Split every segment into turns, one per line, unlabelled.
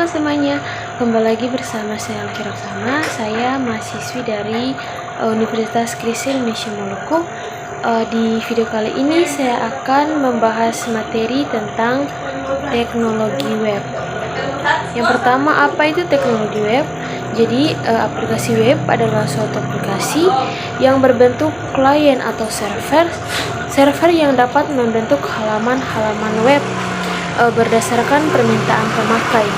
Halo semuanya, kembali lagi bersama saya Alki Roksana. Saya mahasiswi dari Universitas Krisil Indonesia Maluku. Di video kali ini saya akan membahas materi tentang teknologi web. Yang pertama, apa itu teknologi web? Jadi, aplikasi web adalah suatu aplikasi yang berbentuk klien atau server yang dapat membentuk halaman-halaman web berdasarkan permintaan pemakai.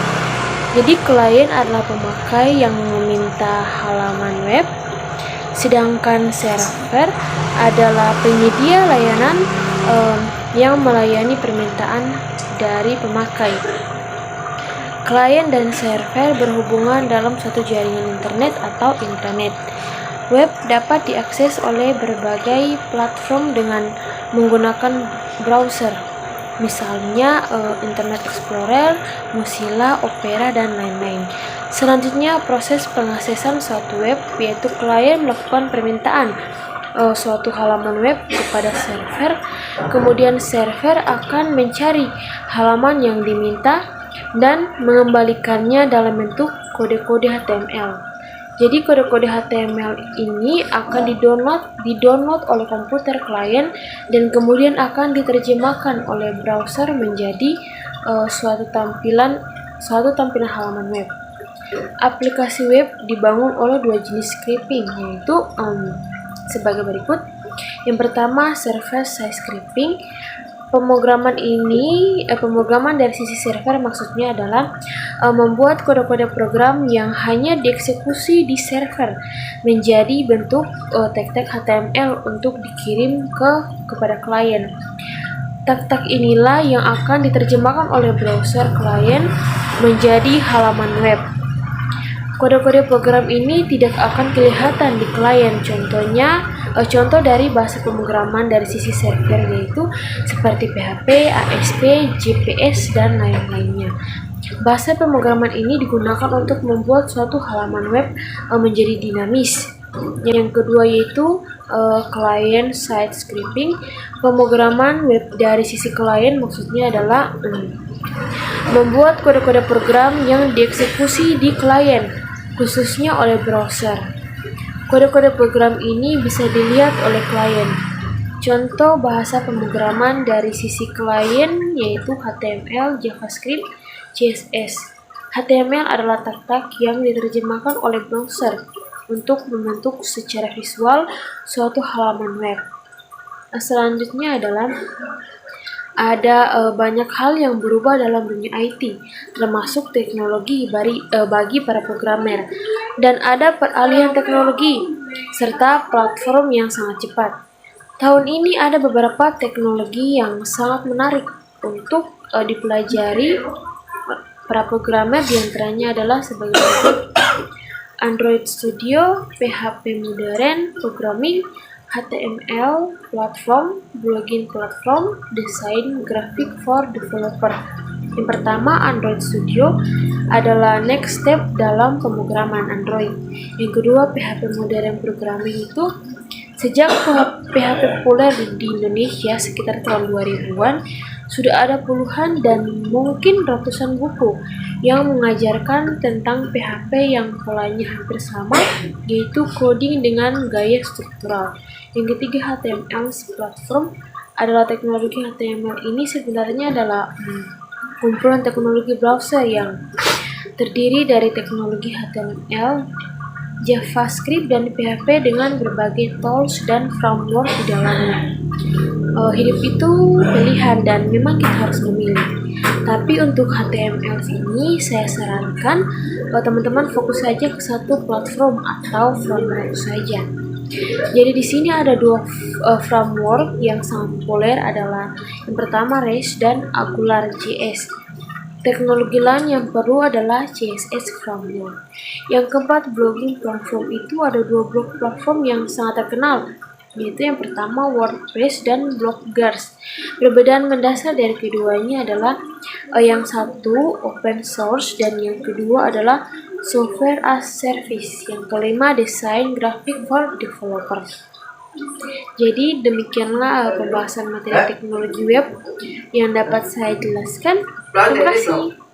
Jadi klien adalah pemakai yang meminta halaman web, sedangkan server adalah penyedia layanan yang melayani permintaan dari pemakai. Klien dan server berhubungan dalam suatu jaringan internet atau intranet. Web dapat diakses oleh berbagai platform dengan menggunakan browser. Misalnya Internet Explorer, Mozilla, Opera, dan lain-lain. Selanjutnya, proses pengaksesan suatu web, yaitu klien melakukan permintaan suatu halaman web kepada server, kemudian server akan mencari halaman yang diminta dan mengembalikannya dalam bentuk kode-kode HTML. Jadi kode-kode HTML ini akan didownload oleh komputer klien dan kemudian akan diterjemahkan oleh browser menjadi suatu tampilan halaman web. Aplikasi web dibangun oleh dua jenis scripting, yaitu sebagai berikut. Yang pertama, server-side scripting. Pemrograman dari sisi server maksudnya adalah membuat kode-kode program yang hanya dieksekusi di server menjadi bentuk tag-tag HTML untuk dikirim kepada klien. Tag-tag inilah yang akan diterjemahkan oleh browser klien menjadi halaman web. Kode-kode program ini tidak akan kelihatan di klien. Contoh dari bahasa pemrograman dari sisi server yaitu seperti PHP, ASP, JPS, dan lain-lainnya. Bahasa pemrograman ini digunakan untuk membuat suatu halaman web menjadi dinamis. Yang kedua yaitu client-side scripting. Pemrograman web dari sisi klien maksudnya adalah membuat kode-kode program yang dieksekusi di klien, khususnya oleh browser. Kode-kode program ini bisa dilihat oleh klien. Contoh bahasa pemrograman dari sisi klien yaitu HTML, JavaScript, CSS. HTML adalah tag-tag yang diterjemahkan oleh browser untuk membentuk secara visual suatu halaman web. Selanjutnya adalah ada banyak hal yang berubah dalam dunia IT, termasuk teknologi bagi para programmer, dan ada peralihan teknologi, serta platform yang sangat cepat. Tahun ini ada beberapa teknologi yang sangat menarik untuk dipelajari para programmer, diantaranya adalah sebagai berikut: Android Studio, PHP Modern Programming, HTML platform, blogging platform, desain grafik for developer. Yang pertama, Android Studio adalah next step dalam pemrograman Android. Yang kedua, PHP Modern Programming itu sejak PHP populer di Indonesia sekitar tahun 2000-an, sudah ada puluhan dan mungkin ratusan buku yang mengajarkan tentang PHP yang polanya hampir sama, yaitu coding dengan gaya struktural. Yang ketiga, HTML platform adalah teknologi. HTML ini sebenarnya adalah kumpulan teknologi browser yang terdiri dari teknologi HTML, JavaScript, dan PHP dengan berbagai tools dan framework di dalamnya. Hidup itu pilihan dan memang kita harus memilih. Tapi untuk HTML ini saya sarankan teman-teman fokus saja ke satu platform atau framework saja. Jadi di sini ada dua framework yang sangat populer, adalah yang pertama REST dan AngularJS. Teknologi lain yang perlu adalah CSS framework. Yang keempat, blogging platform. Itu ada dua blog platform yang sangat terkenal, yaitu yang pertama WordPress dan Bloggers. Perbedaan mendasar dari keduanya adalah yang satu open source dan yang kedua adalah software as service. Yang kelima, desain grafik for developers. Jadi demikianlah pembahasan materi teknologi web yang dapat saya jelaskan. Terima kasih.